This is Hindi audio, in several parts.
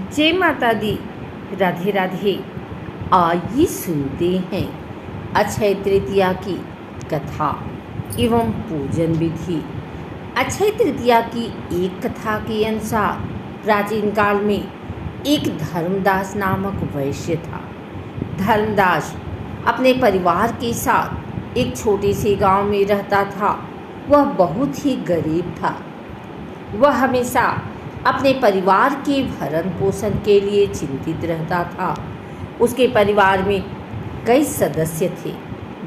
जय माता दी। राधे राधे। आइए सुनते हैं अक्षय तृतीया की कथा एवं पूजन विधि। अक्षय तृतीया की एक कथा के अनुसार प्राचीन काल में एक धर्मदास नामक वैश्य था। धर्मदास अपने परिवार के साथ एक छोटे से गांव में रहता था। वह बहुत ही गरीब था। वह हमेशा अपने परिवार के भरण पोषण के लिए चिंतित रहता था। उसके परिवार में कई सदस्य थे।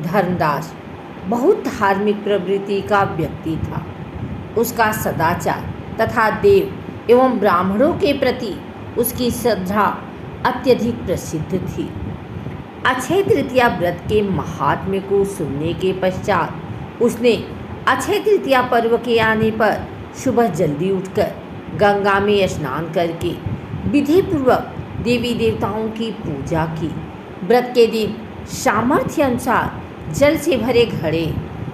धर्मदास बहुत धार्मिक प्रवृत्ति का व्यक्ति था। उसका सदाचार तथा देव एवं ब्राह्मणों के प्रति उसकी श्रद्धा अत्यधिक प्रसिद्ध थी। अक्षय तृतीया व्रत के महात्म्य को सुनने के पश्चात उसने अक्षय तृतीया पर्व के आने पर सुबह जल्दी उठकर गंगा में स्नान करके विधि पूर्वक देवी देवताओं की पूजा की। व्रत के दिन सामर्थ्य अनुसार जल से भरे घड़े,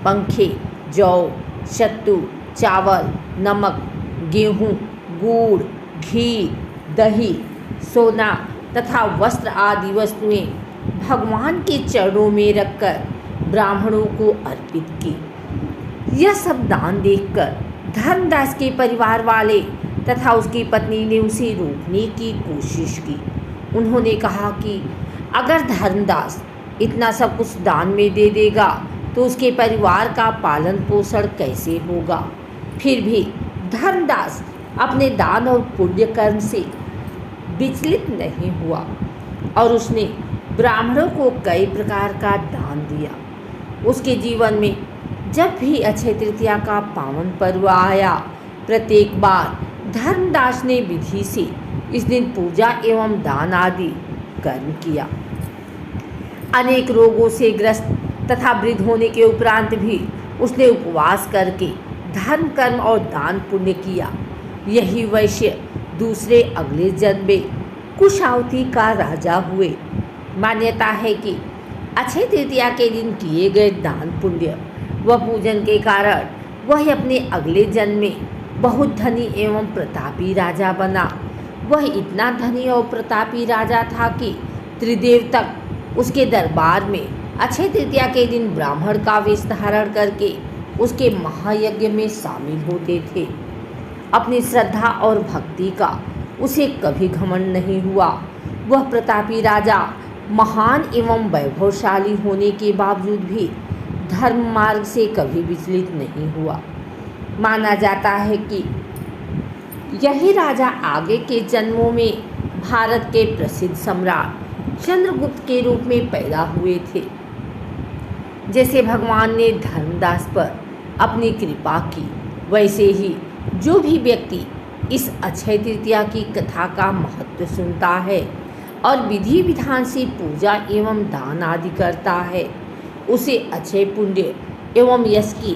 पंखे, जौ, सत्तू, चावल, नमक, गेहूँ, गुड़, घी, दही, सोना तथा वस्त्र आदि वस्तुएं भगवान के चरणों में रखकर ब्राह्मणों को अर्पित की। यह सब दान देखकर धर्मदास के परिवार वाले तथा उसकी पत्नी ने उसे रोकने की कोशिश की। उन्होंने कहा कि अगर धर्मदास इतना सब कुछ दान में दे देगा तो उसके परिवार का पालन पोषण कैसे होगा। फिर भी धर्मदास अपने दान और पुण्य कर्म से विचलित नहीं हुआ और उसने ब्राह्मणों को कई प्रकार का दान दिया। उसके जीवन में जब भी अक्षय तृतीया का पावन पर्व आया, प्रत्येक बार धर्मदास ने विधि से इस दिन पूजा एवं दान आदि कर्म किया। अनेक रोगों से ग्रस्त तथा वृद्ध होने के उपरांत भी उसने उपवास करके धर्म कर्म और दान पुण्य किया। यही वैश्य दूसरे अगले जन्म में कुशावती का राजा हुए। मान्यता है कि अक्षय तृतीया के दिन किए गए दान पुण्य व पूजन के कारण वह अपने अगले जन्म में बहुत धनी एवं प्रतापी राजा बना। वह इतना धनी और प्रतापी राजा था कि त्रिदेव तक उसके दरबार में अक्षय तृतीया के दिन ब्राह्मण का वेश धारण करके उसके महायज्ञ में शामिल होते थे। अपनी श्रद्धा और भक्ति का उसे कभी घमंड नहीं हुआ। वह प्रतापी राजा महान एवं वैभवशाली होने के बावजूद भी धर्म मार्ग से कभी विचलित नहीं हुआ। माना जाता है कि यही राजा आगे के जन्मों में भारत के प्रसिद्ध सम्राट चंद्रगुप्त के रूप में पैदा हुए थे। जैसे भगवान ने धर्मदास पर अपनी कृपा की, वैसे ही जो भी व्यक्ति इस अक्षय तृतीया की कथा का महत्व सुनता है और विधि विधान से पूजा एवं दान आदि करता है, उसे अक्षय पुण्य एवं यश की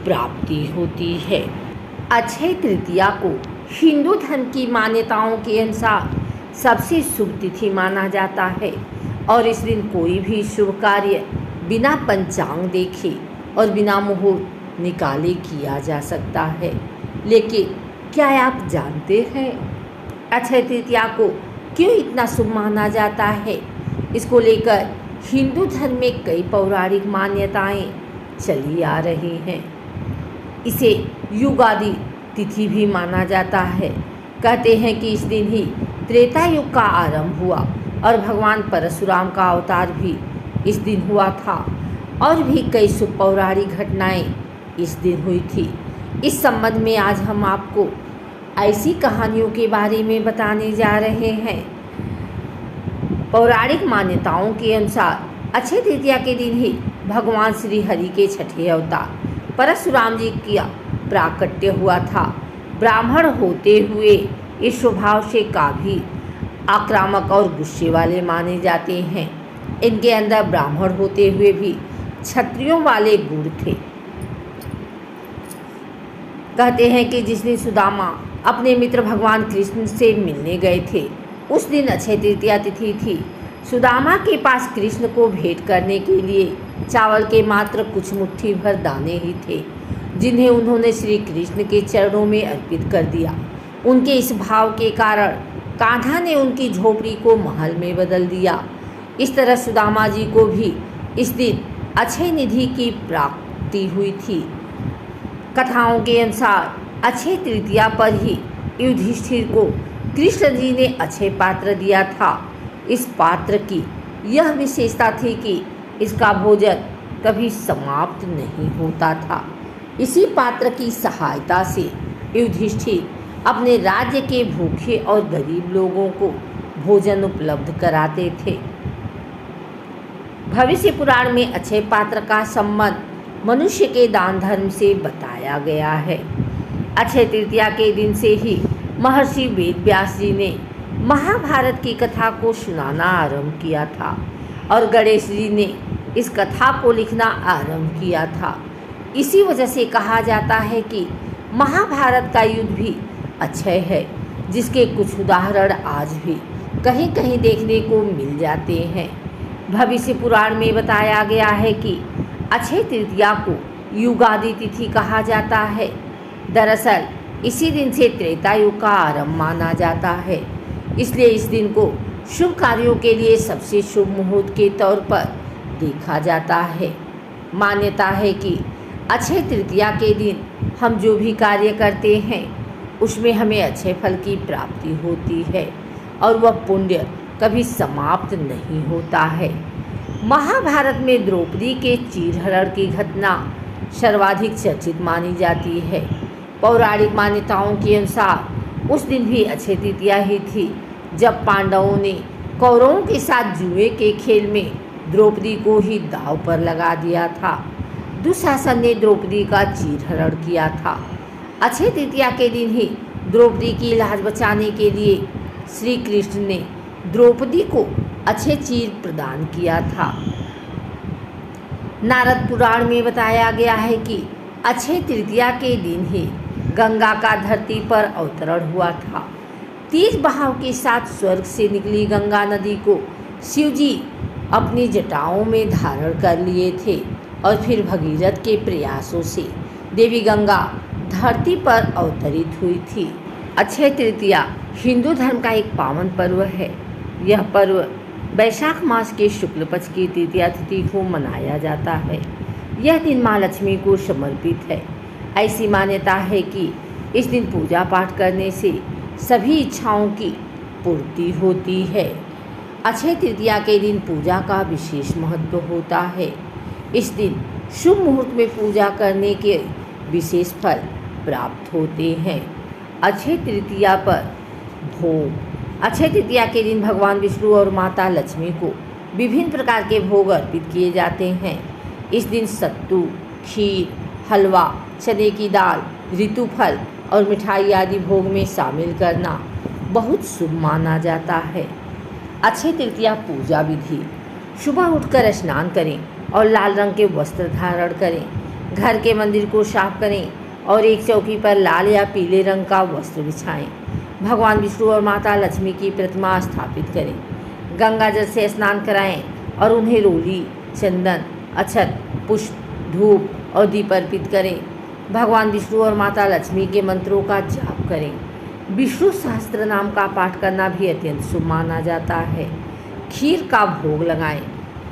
प्राप्ति होती है। अक्षय तृतीया को हिंदू धर्म की मान्यताओं के अनुसार सबसे शुभ तिथि माना जाता है और इस दिन कोई भी शुभ कार्य बिना पंचांग देखे और बिना मुहूर्त निकाले किया जा सकता है। लेकिन क्या आप जानते हैं अक्षय तृतीया को क्यों इतना शुभ माना जाता है? इसको लेकर हिंदू धर्म में कई पौराणिक मान्यताएं चली आ रही हैं। इसे युगादि तिथि भी माना जाता है। कहते हैं कि इस दिन ही त्रेता युग का आरंभ हुआ और भगवान परशुराम का अवतार भी इस दिन हुआ था और भी कई शुभ पौराणिक घटनाएं इस दिन हुई थी। इस संबंध में आज हम आपको ऐसी कहानियों के बारे में बताने जा रहे हैं। पौराणिक मान्यताओं के अनुसार अक्षय तृतीया के दिन ही भगवान श्री हरि के छठे अवतार परशुराम जी का प्राकट्य हुआ था। ब्राह्मण होते हुए इस स्वभाव से काफ़ी आक्रामक और गुस्से वाले माने जाते हैं। इनके अंदर ब्राह्मण होते हुए भी क्षत्रियों वाले गुण थे। कहते हैं कि जिस दिन सुदामा अपने मित्र भगवान कृष्ण से मिलने गए थे, उस दिन अक्षय तृतीया तिथि थी। सुदामा के पास कृष्ण को भेंट करने के लिए चावल के मात्र कुछ मुट्ठी भर दाने ही थे, जिन्हें उन्होंने श्री कृष्ण के चरणों में अर्पित कर दिया। उनके इस भाव के कारण कान्हा ने उनकी झोपड़ी को महल में बदल दिया। इस तरह सुदामा जी को भी इस दिन अक्षय निधि की प्राप्ति हुई थी। कथाओं के अनुसार अक्षय तृतीया पर ही युधिष्ठिर को कृष्ण जी ने अक्षय पात्र दिया था। इस पात्र की यह विशेषता थी कि इसका भोजन कभी समाप्त नहीं होता था। इसी पात्र की सहायता से युधिष्ठिर अपने राज्य के भूखे और गरीब लोगों को भोजन उपलब्ध कराते थे। भविष्य पुराण में अक्षय पात्र का संबंध मनुष्य के दान धर्म से बताया गया है। अक्षय तृतीया के दिन से ही महर्षि वेदव्यास जी ने महाभारत की कथा को सुनाना आरंभ किया था और गणेश जी ने इस कथा को लिखना आरंभ किया था। इसी वजह से कहा जाता है कि महाभारत का युद्ध भी अक्षय है, जिसके कुछ उदाहरण आज भी कहीं कहीं देखने को मिल जाते हैं। भविष्य पुराण में बताया गया है कि अक्षय तृतीया को युगादि तिथि कहा जाता है। दरअसल इसी दिन से त्रेता युग का आरंभ माना जाता है, इसलिए इस दिन को शुभ कार्यों के लिए सबसे शुभ मुहूर्त के तौर पर देखा जाता है। मान्यता है कि अक्षय तृतीया के दिन हम जो भी कार्य करते हैं उसमें हमें अच्छे फल की प्राप्ति होती है और वह पुण्य कभी समाप्त नहीं होता है। महाभारत में द्रौपदी के चीरहरण की घटना सर्वाधिक चर्चित मानी जाती है। पौराणिक मान्यताओं के अनुसार उस दिन भी अक्षय तृतीया ही थी जब पांडवों ने कौरवों के साथ जुए के खेल में द्रौपदी को ही दांव पर लगा दिया था। दुशासन ने द्रौपदी का चीरहरण किया था। अक्षय तृतीया के दिन ही द्रौपदी की लाज बचाने के लिए श्री कृष्ण ने द्रौपदी को अक्षय चीर प्रदान किया था। नारद पुराण में बताया गया है कि अक्षय तृतीया के दिन ही गंगा का धरती पर अवतरण हुआ था। तेज बहाव के साथ स्वर्ग से निकली गंगा नदी को शिवजी अपनी जटाओं में धारण कर लिए थे और फिर भगीरथ के प्रयासों से देवी गंगा धरती पर अवतरित हुई थी। अक्षय तृतीया हिंदू धर्म का एक पावन पर्व है। यह पर्व वैशाख मास के शुक्ल पक्ष की तृतीया तिथि को मनाया जाता है। यह दिन माँ लक्ष्मी को समर्पित है। ऐसी मान्यता है कि इस दिन पूजा पाठ करने से सभी इच्छाओं की पूर्ति होती है। अक्षय तृतीया के दिन पूजा का विशेष महत्व होता है। इस दिन शुभ मुहूर्त में पूजा करने के विशेष फल प्राप्त होते हैं। अक्षय तृतीया पर भोग। अक्षय तृतीया के दिन भगवान विष्णु और माता लक्ष्मी को विभिन्न प्रकार के भोग अर्पित किए जाते हैं। इस दिन सत्तू, खीर, हलवा, चने की दाल, ऋतुफल और मिठाई आदि भोग में शामिल करना बहुत शुभ माना जाता है। अक्षय तृतीया पूजा विधि। सुबह उठकर स्नान करें और लाल रंग के वस्त्र धारण करें। घर के मंदिर को साफ करें और एक चौकी पर लाल या पीले रंग का वस्त्र बिछाएं। भगवान विष्णु और माता लक्ष्मी की प्रतिमा स्थापित करें। गंगा जल से स्नान कराएं और उन्हें रोली, चंदन, अक्षत, पुष्प, धूप और दीप अर्पित करें। भगवान विष्णु और माता लक्ष्मी के मंत्रों का जाप करें। विष्णु सहस्त्र नाम का पाठ करना भी अत्यंत शुभ माना जाता है। खीर का भोग लगाएं,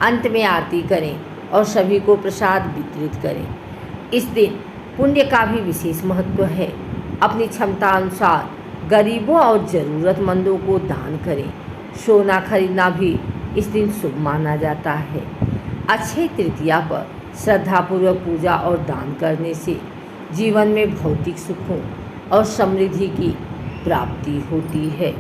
अंत में आरती करें और सभी को प्रसाद वितरित करें। इस दिन पुण्य का भी विशेष महत्व है। अपनी क्षमता अनुसार गरीबों और ज़रूरतमंदों को दान करें। सोना खरीदना भी इस दिन शुभ माना जाता है। अक्षय तृतीया पर श्रद्धापूर्वक पूजा और दान करने से जीवन में भौतिक सुखों और समृद्धि की प्राप्ति होती है।